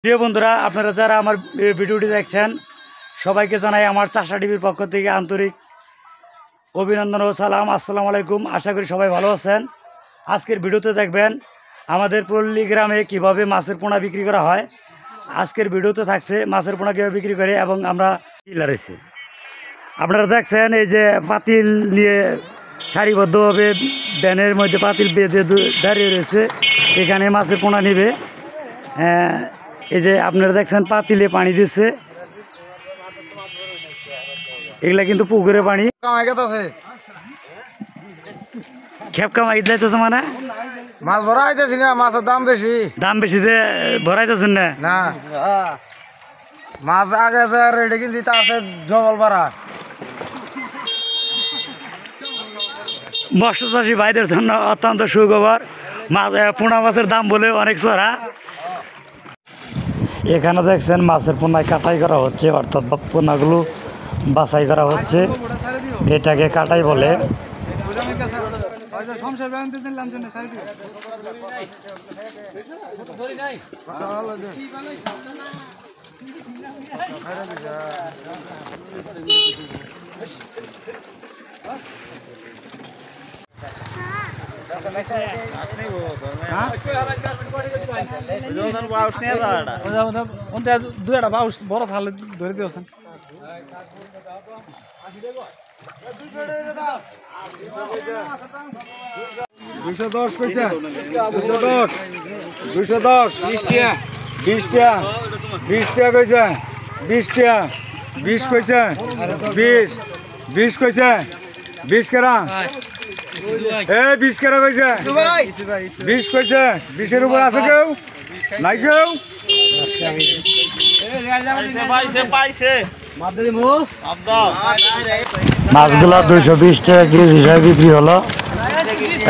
প্রিয় বন্ধুরা, আপনারা যারা আমার ভিডিওটি দেখছেন সবাইকে জানাই আমার চাষা টিভির পক্ষ থেকে আন্তরিক অভিনন্দন ও সালাম। আসসালামু আলাইকুম। আশা করি সবাই ভালো আছেন। আজকের ভিডিওতে দেখবেন আমাদের পল্লী গ্রামে কিভাবে মাছের পোনা বিক্রি করা হয়। আজকের ভিডিওতে থাকছে মাছের পোনা কীভাবে বিক্রি করে এবং আমরা রয়েছে। আপনারা দেখছেন এই যে পাতিল নিয়ে সারিবদ্ধভাবে ব্যানের মধ্যে পাতিল বেঁধে দাঁড়িয়ে রয়েছে। এখানে মাছের পোনা নিবে। এই যে আপনারা দেখছেন পাতিলে পানি দিচ্ছে, এগুলা কিন্তু পুকুরে পানি। খেপ কামাই যাইতেছে মানে মাছ ভরা হইতেছি না, মাছের দাম বেশি। দাম বেশি যে ভরাইতেছেন না? না, মাছ আগে রেডি কিনছি, তা আছে জবল ভরা। মৎস্য চাষী ভাইদের জন্য অত্যন্ত সুখবর। মাছ পোনা মাছের দাম বলে অনেক চড়া। এখানে দেখছেন মাছের পোনায় কাটাই করা হচ্ছে, অর্থাৎ পোনাগুলো বাছাই করা হচ্ছে। এটাকে কাটাই বলে। বড় থালে ধরে দিয়েছেন। 210 কইছে, 210 210 20 টাকা 20 টাকা 20 টাকা কইছে, 20 টাকা 20 কইছে, 20 20 কইছে, 20 কেরা এ 20 কেরা কইছে, 20 কইছে। 20 এর উপর আছে কেউ নাই? কেউ মাছগুলা 220 টাকা কেজি হিসাবে বিক্রি হলো।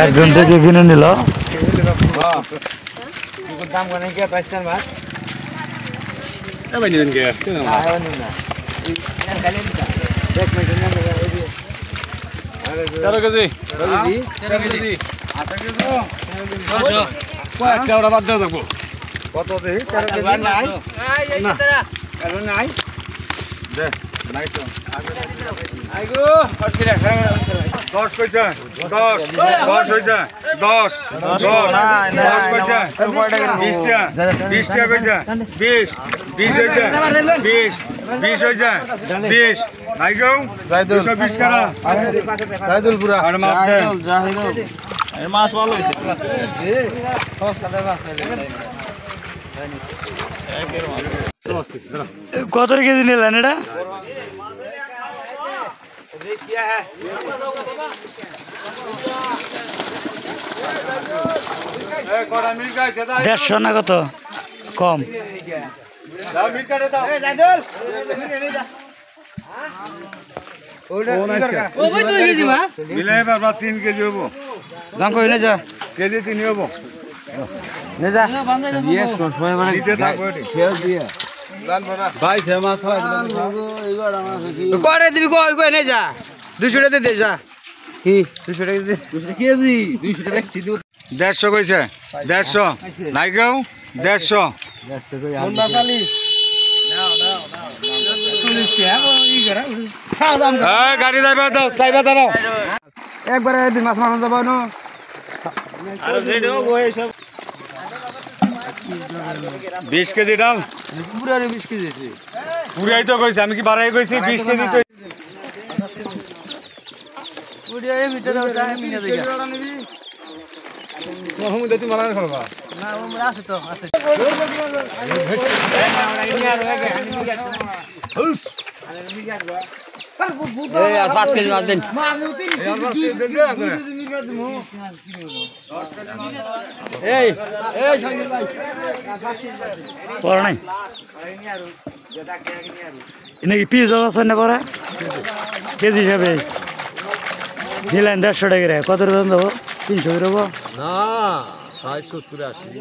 একজন থেকে কিনে নিল। দাম কোন কি পাইছেন মাছ? কত দেখি? 13 কেজি নাই নাই দে নাই তো। 10 কইছে, 10 10 হইছে, 10 10 কইছে, 20 টাকা 20 টাকা কইছে, 20 20 হইছে, 20 20 হইছে, 20 নাই গো 220 টাকা জাহিদুল পুরা। আর মাছ দে জাহিদুল, এর মাছ ভালো হইছে। কত কেজি নিলেন এটা? দেড়শো না কত কম? মিলাই বাবা 3 কেজি হবো। দাম কই না যা কেজি 3 হবো না যা ইয়েস কোন সময় মানে নিচে থাকো এটি খেল দিয়া দান বড়া ভাই সে মাছ ফলাই দিল করে দিবি কই কই না যা 200 টাকা দে যা কি 200 টাকা দে 200 কেজি 200 টাকা একটি দিব। 150 কইছে, 150 নাই গো 150 কই আর না চালি নাও নাও নাও 40 টাকা ই করে ছাও দাম। গাড়ি যাইবা দাও চাইবা দাও একবারে দিন মাছ মারন যাব না। আর যেডো গই সব 20 কেজি ডাল পুরা 20 কেজি আছে। পুরাই তো কইছে, আমি কি বাড়াই কইছি? 20 কেজি তো পুরা এ ভিতরে দাও চাই মিনা দেগা নিবি না। হুম দে তুই মারা খাবা না, ওমরা আছে তো আছে। এই আর 5 কেজি মাছ দেন। এই এই সঙ্গীত ভাই পড়া নাই নাকি? পিস আছে না পড়া কেজি হিসাবে নিলেন 150 টাকা। কত দাম দেবো? 300 দেবো না 60 70 80।